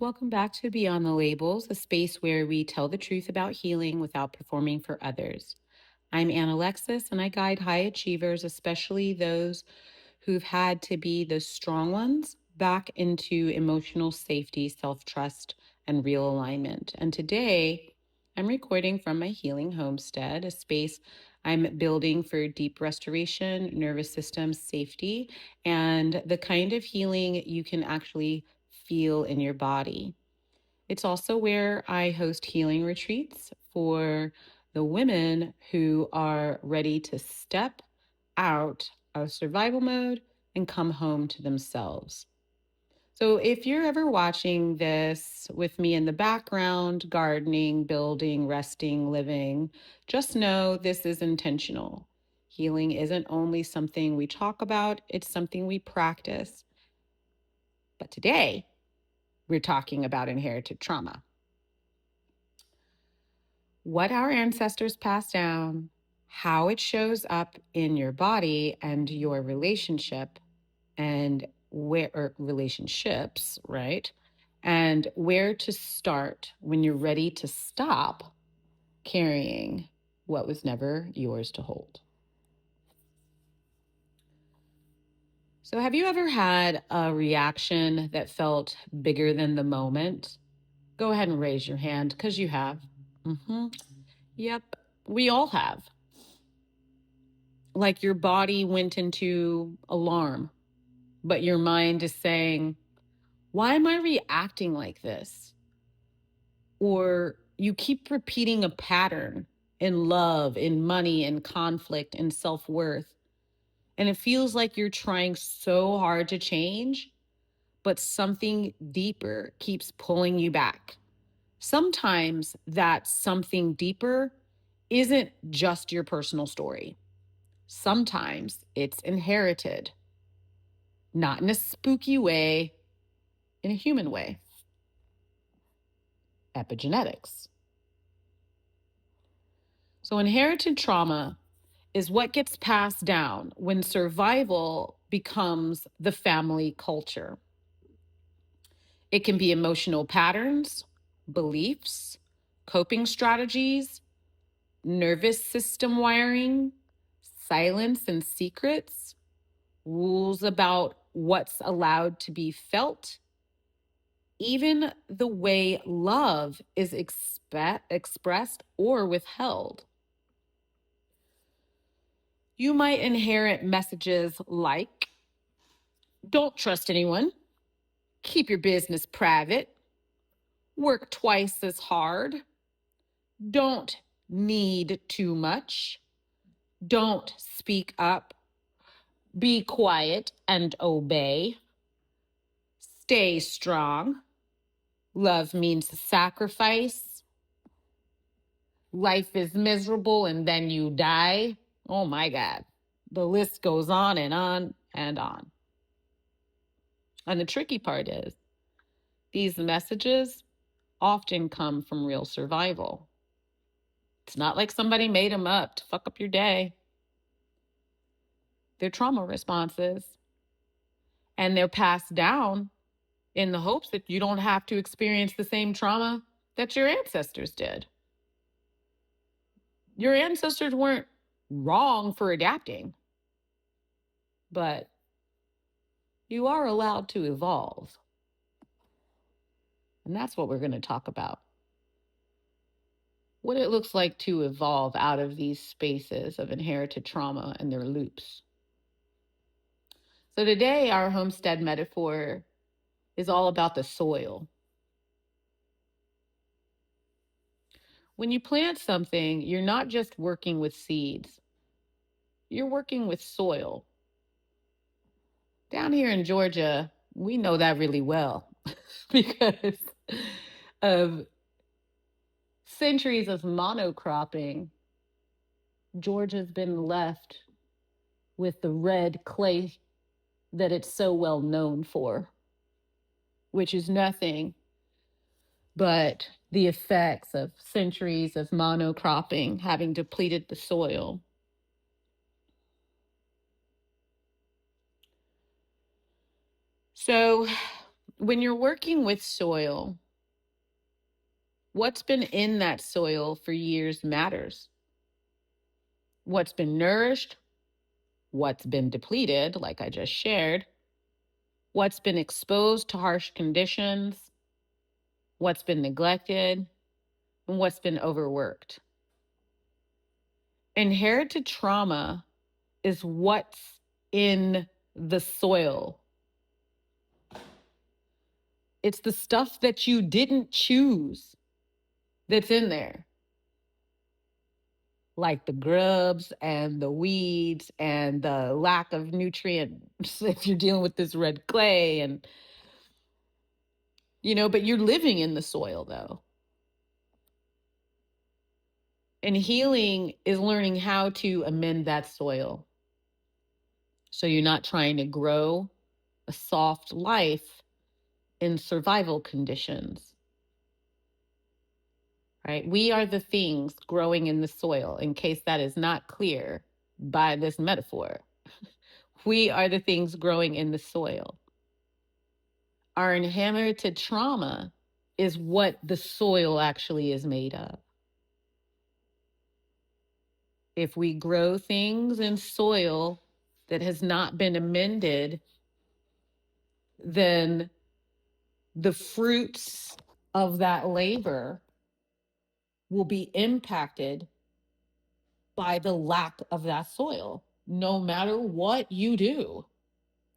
Welcome back to Beyond the Labels, a space where we tell the truth about healing without performing for others. I'm Ann Alexis, and I guide high achievers, especially those who've had to be the strong ones, back into emotional safety, self trust, and real alignment. And today, I'm recording from my Healing Homestead, a space I'm building for deep restoration, nervous system safety, and the kind of healing you can actually feel in your body. It's also where I host healing retreats for the women who are ready to step out of survival mode and come home to themselves. So, if you're ever watching this with me in the background, gardening, building, resting, living, just know this is intentional. Healing isn't only something we talk about, it's something we practice. But today, we're talking about inherited trauma. What our ancestors passed down, how it shows up in your body and your relationship, and where or relationships, right? And where to start when you're ready to stop carrying what was never yours to hold. So, have you ever had a reaction that felt bigger than the moment? Go ahead and raise your hand because you have. Yep, we all have. Like your body went into alarm, but your mind is saying, why am I reacting like this? Or you keep repeating a pattern in love, in money, in conflict, in self worth. And it feels like you're trying so hard to change, but something deeper keeps pulling you back. Sometimes that something deeper isn't just your personal story. Sometimes it's inherited, not in a spooky way, in a human way. Epigenetics. So, inherited trauma is what gets passed down when survival becomes the family culture. It can be emotional patterns, beliefs, coping strategies, nervous system wiring, silence and secrets, rules about what's allowed to be felt, even the way love is expressed or withheld. You might inherit messages like, don't trust anyone, keep your business private, work twice as hard, don't need too much, don't speak up, be quiet and obey, stay strong, love means sacrifice, life is miserable and then you die. Oh my God. The list goes on and on and on. And the tricky part is these messages often come from real survival. It's not like somebody made them up to fuck up your day. They're trauma responses, and they're passed down in the hopes that you don't have to experience the same trauma that your ancestors did. Your ancestors weren't wrong for adapting, but you are allowed to evolve. And that's what we're going to talk about. What it looks like to evolve out of these spaces of inherited trauma and their loops. So today, our homestead metaphor is all about the soil. When you plant something, you're not just working with seeds, you're working with soil. Down here in Georgia, we know that really well because of centuries of monocropping. Georgia's been left with the red clay that it's so well known for, which is nothing but the effects of centuries of monocropping having depleted the soil. So When you're working with soil, what's been in that soil for years matters. What's been nourished, what's been depleted, like I just shared, what's been exposed to harsh conditions, what's been neglected, and what's been overworked. Inherited trauma is what's in the soil. It's the stuff that you didn't choose that's in there, like the grubs and the weeds and the lack of nutrients if you're dealing with this red clay and but you're living in the soil though. And healing is learning how to amend that soil. So you're not trying to grow a soft life in survival conditions, right? We are the things growing in the soil, in case that is not clear by this metaphor. We are the things growing in the soil. Our inherited trauma is what the soil actually is made of. If we grow things in soil that has not been amended, then the fruits of that labor will be impacted by the lack of that soil, no matter what you do,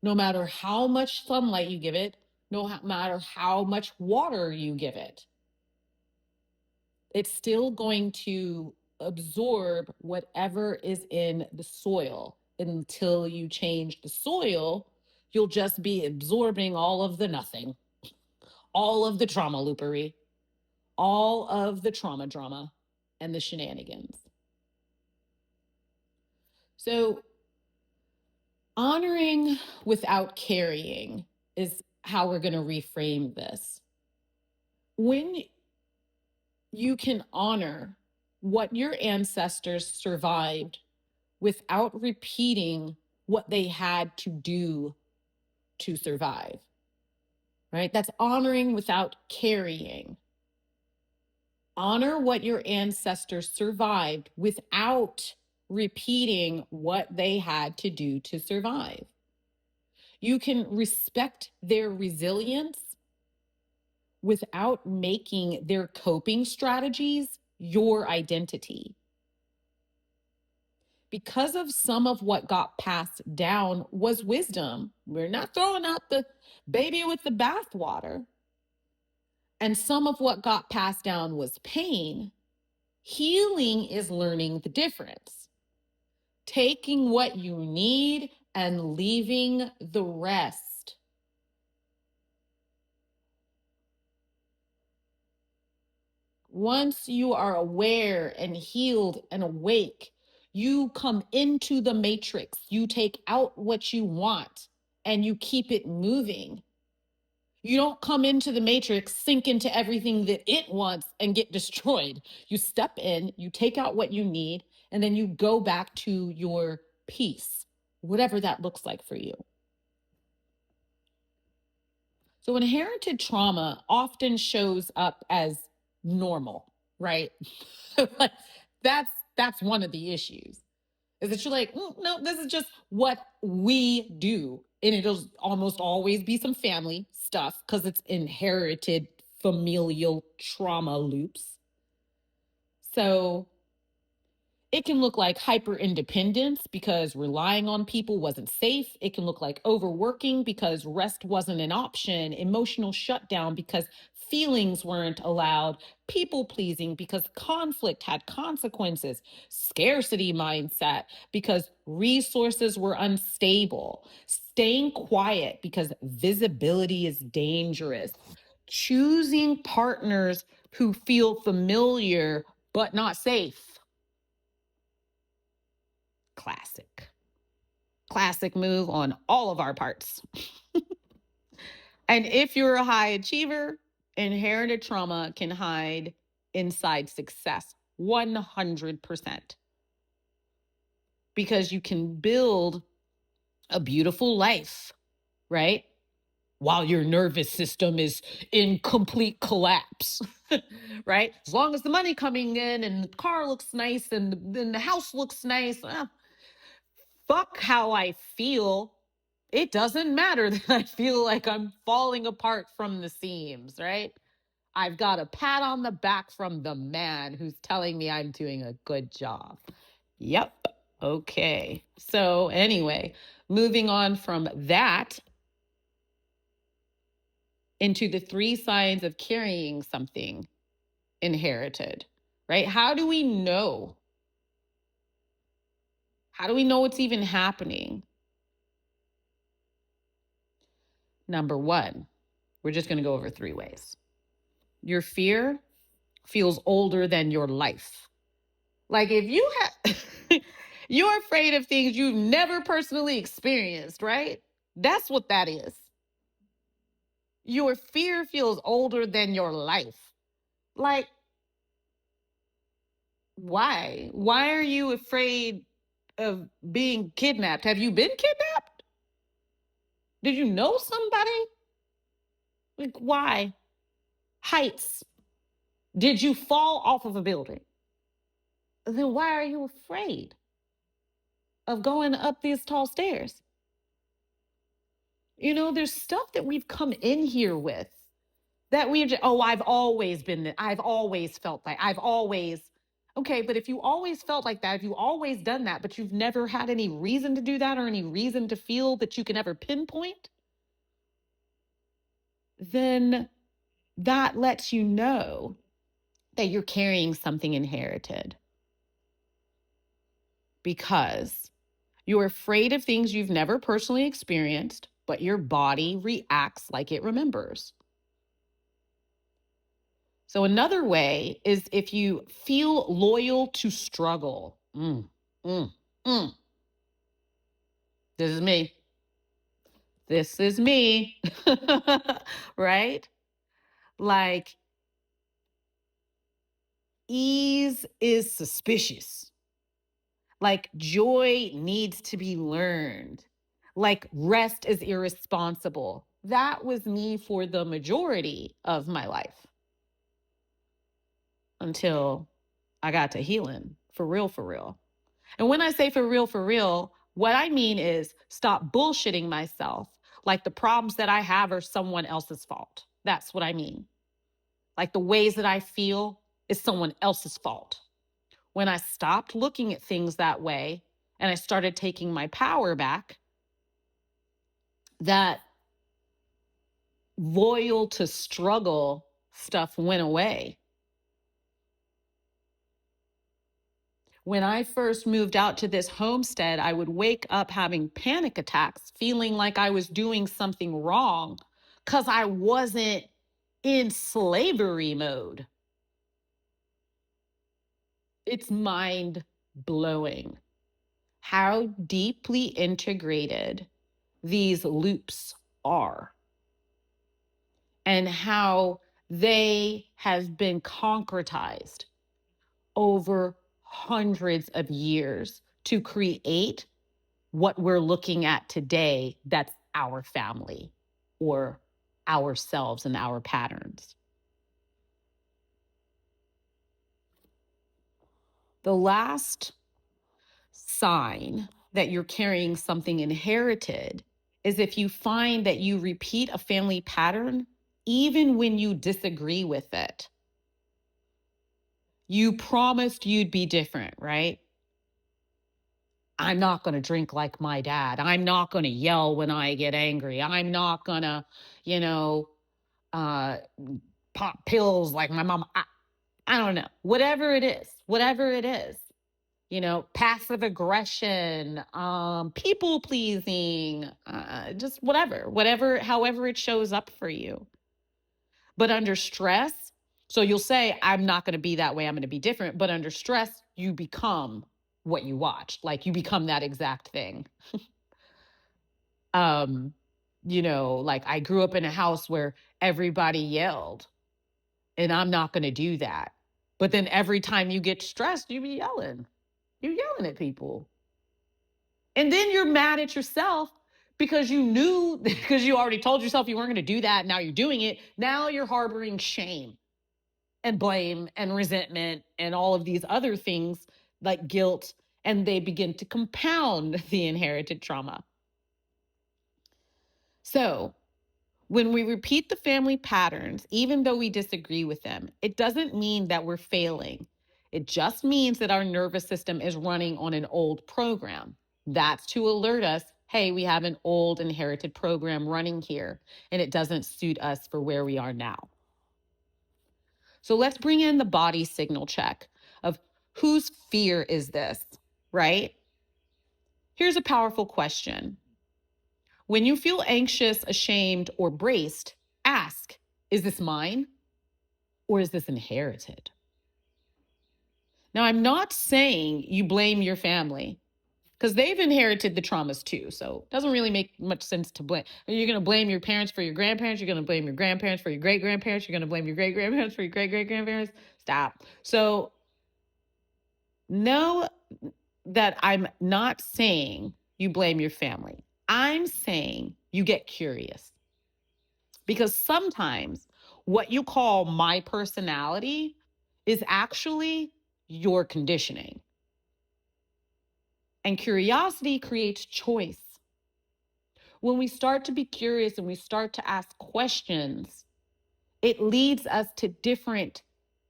no matter how much sunlight you give it, no matter how much water you give it. It's still going to absorb whatever is in the soil. Until you change the soil, you'll just be absorbing all of the nothing, all of the trauma loopery, all of the trauma drama, and the shenanigans. So, honoring without carrying is how we're going to reframe this. When you can honor what your ancestors survived without repeating what they had to do to survive, right? That's honoring without carrying. Honor what your ancestors survived without repeating what they had to do to survive. You can respect their resilience without making their coping strategies your identity. Because of some of what got passed down was wisdom. We're not throwing out the baby with the bathwater. And some of what got passed down was pain. Healing is learning the difference. Taking what you need and leaving the rest. Once you are aware and healed and awake, you come into the matrix. You take out what you want and you keep it moving. You don't come into the matrix, sink into everything that it wants and get destroyed. You step in, you take out what you need, and then you go back to your peace, whatever that looks like for you. So inherited trauma often shows up as normal, right? Like, that's one of the issues, is that you're like, no, this is just what we do. And it'll almost always be some family stuff because it's inherited familial trauma loops. So it can look like hyper independence because relying on people wasn't safe. It can look like overworking because rest wasn't an option, emotional shutdown because feelings weren't allowed, people pleasing because conflict had consequences, scarcity mindset because resources were unstable, staying quiet because visibility is dangerous, choosing partners who feel familiar but not safe. Classic move on all of our parts. And if you're a high achiever, inherited trauma can hide inside success 100%. Because you can build a beautiful life, right? while your nervous system is in complete collapse, right? As long as the money coming in and the car looks nice and then the house looks nice, fuck how I feel. It doesn't matter that I feel like I'm falling apart from the seams, right? I've got a pat on the back from the man who's telling me I'm doing a good job. Yep. Okay. So, anyway, moving on from that into the 3 signs of carrying something inherited, right? How do we know? How do we know it's even happening? Number 1, we're just going to go over 3 ways. Your fear feels older than your life. Like if you have, you're afraid of things you've never personally experienced, right? That's what that is. Your fear feels older than your life. Like, why? Why are you afraid of being kidnapped? Have you been kidnapped? Did you know somebody? Like, why? Heights. Did you fall off of a building? Then why are you afraid of going up these tall stairs? You know, there's stuff that we've come in here with that we're just, oh, I've always been, I've always felt like, I've always, okay, but if you always felt like that, if you always done that, but you've never had any reason to do that or any reason to feel that you can ever pinpoint, then that lets you know that you're carrying something inherited because you're afraid of things you've never personally experienced, but your body reacts like it remembers. So another way is if you feel loyal to struggle. Mm, mm, mm. This is me. This is me. Right? Like ease is suspicious. Like joy needs to be learned. Like rest is irresponsible. That was me for the majority of my life until I got to healing for real, for real. And when I say for real, what I mean is stop bullshitting myself like the problems that I have are someone else's fault. That's what I mean. Like the ways that I feel is someone else's fault. When I stopped looking at things that way and I started taking my power back, that loyal to struggle stuff went away. When I first moved out to this homestead, I would wake up having panic attacks, feeling like I was doing something wrong because I wasn't in slavery mode. It's mind blowing how deeply integrated these loops are and how they have been concretized over hundreds of years to create what we're looking at today that's our family or ourselves and our patterns. The last sign that you're carrying something inherited is if you find that you repeat a family pattern even when you disagree with it. You promised you'd be different, right? I'm not going to drink like my dad. I'm not going to yell when I get angry. I'm not going to, you know, uh, pop pills like my mom. I don't know. Whatever it is, you know, passive aggression, people pleasing, just whatever, however it shows up for you. But under stress, so you'll say, I'm not going to be that way. I'm going to be different. But under stress, you become what you watch. Like you become that exact thing. um, you know, like I grew up in a house where everybody yelled, and I'm not going to do that. But then every time you get stressed, you be yelling. You're yelling at people. And then you're mad at yourself because you knew, because you already told yourself you weren't going to do that. Now you're doing it. Now you're harboring shame and blame and resentment and all of these other things like guilt, and they begin to compound the inherited trauma. So when we repeat the family patterns, even though we disagree with them, it doesn't mean that we're failing. It just means that our nervous system is running on an old program. That's to alert us, hey, we have an old inherited program running here, and it doesn't suit us for where we are now. So let's bring in the body signal check of whose fear is this, right? Here's a powerful question. When you feel anxious, ashamed, or braced, ask, is this mine or is this inherited? Now, I'm not saying you blame your family because they've inherited the traumas too. So it doesn't really make much sense to blame. You're going to blame your parents for your grandparents. You're going to blame your grandparents for your great-grandparents. You're going to blame your great-grandparents for your great-great-grandparents. Stop. So know that I'm not saying you blame your family. I'm saying you get curious. Because sometimes what you call my personality is actually your conditioning. And curiosity creates choice. When we start to be curious and we start to ask questions, it leads us to different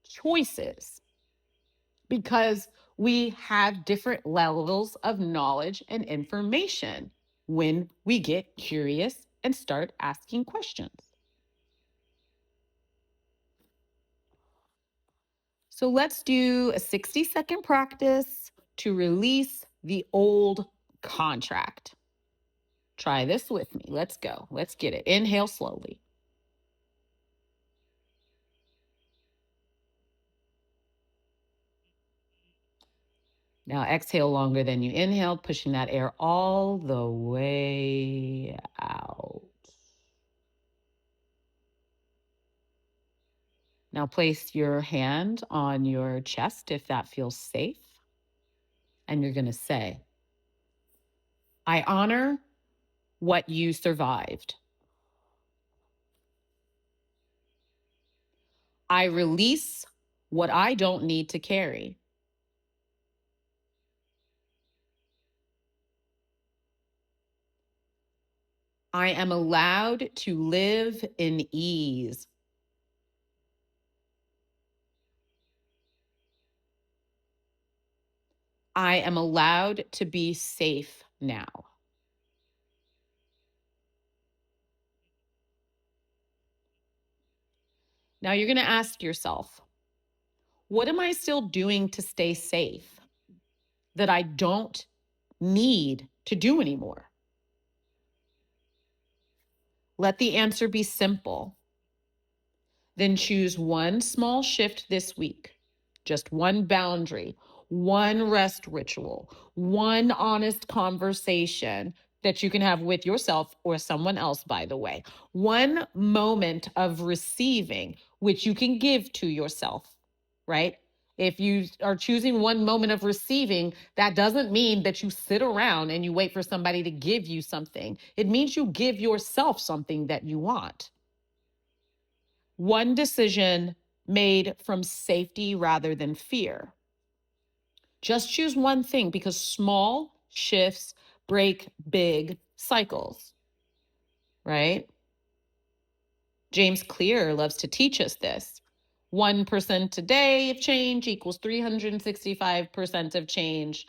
choices because we have different levels of knowledge and information when we get curious and start asking questions. So let's do a 60-second practice to release the old contract. Try this with me. Let's go. Let's get it. Inhale slowly. Now exhale longer than you inhaled, pushing that air all the way out. Now place your hand on your chest if that feels safe. And you're going to say, I honor what you survived. I release what I don't need to carry. I am allowed to live in ease. I am allowed to be safe now. Now you're going to ask yourself, what am I still doing to stay safe that I don't need to do anymore? Let the answer be simple. Then choose one small shift this week, just one boundary, one rest ritual, one honest conversation that you can have with yourself or someone else, by the way. One moment of receiving, which you can give to yourself, right? If you are choosing one moment of receiving, that doesn't mean that you sit around and you wait for somebody to give you something. It means you give yourself something that you want. One decision made from safety rather than fear. Just choose one thing because small shifts break big cycles, right? James Clear loves to teach us this. 1% today of change equals 365% of change,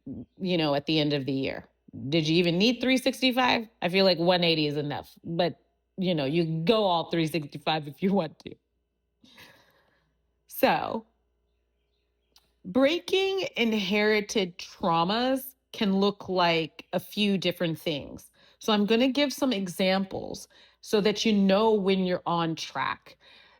at the end of the year. Did you even need 365? I feel like 180 is enough, but you go all 365 if you want to. So, breaking inherited traumas can look like a few different things. So I'm going to give some examples so that you know when you're on track.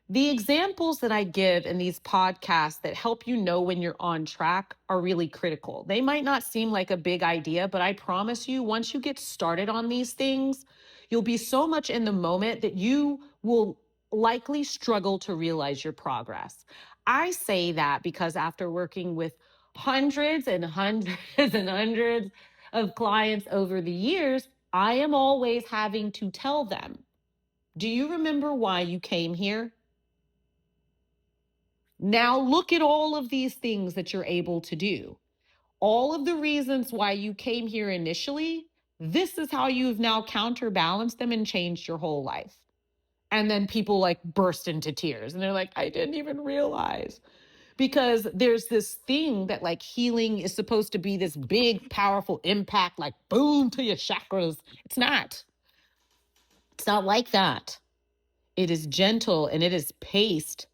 The examples that I give in these podcasts that help you know when you're on track are really critical. They might not seem like a big idea, but I promise you, once you get started on these things, you'll be so much in the moment that you will likely struggle to realize your progress. I say that because after working with hundreds and hundreds and hundreds of clients over the years, I am always having to tell them, do you remember why you came here? Now look at all of these things that you're able to do. All of the reasons why you came here initially, this is how you've now counterbalanced them and changed your whole life. And then people like burst into tears and they're like, I didn't even realize. Because there's this thing that like healing is supposed to be this big, powerful impact, like boom to your chakras. It's not. It's not like that. It is gentle and it is paced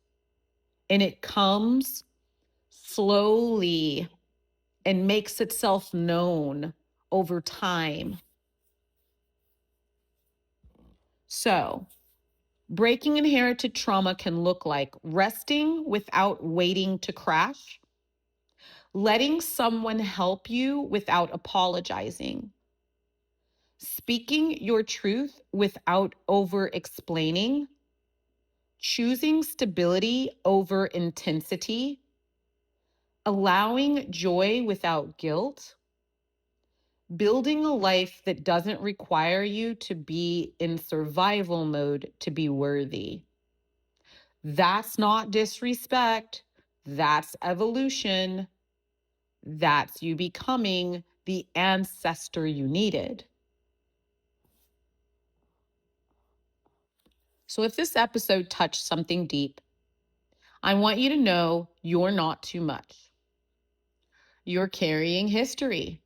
and it comes slowly and makes itself known over time. So, breaking inherited trauma can look like resting without waiting to crash, letting someone help you without apologizing, speaking your truth without over explaining, choosing stability over intensity, allowing joy without guilt, building a life that doesn't require you to be in survival mode to be worthy. That's not disrespect. That's evolution. That's you becoming the ancestor you needed. So if this episode touched something deep, I want you to know you're not too much. You're carrying history,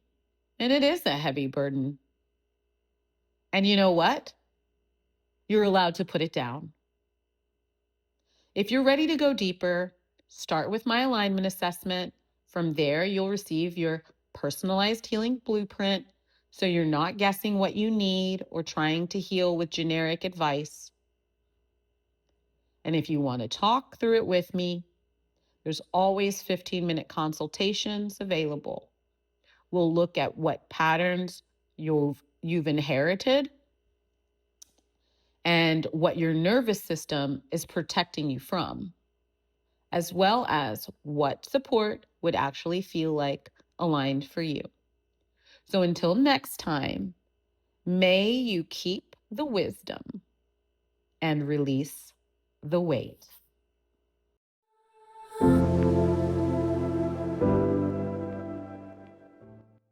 and it is a heavy burden. And you know what? You're allowed to put it down. If you're ready to go deeper, start with my alignment assessment. From there, you'll receive your personalized healing blueprint, so you're not guessing what you need or trying to heal with generic advice. And if you want to talk through it with me, there's always 15-minute consultations available. We'll look at what patterns you've inherited and what your nervous system is protecting you from, as well as what support would actually feel like aligned for you. So until next time, may you keep the wisdom and release the weight.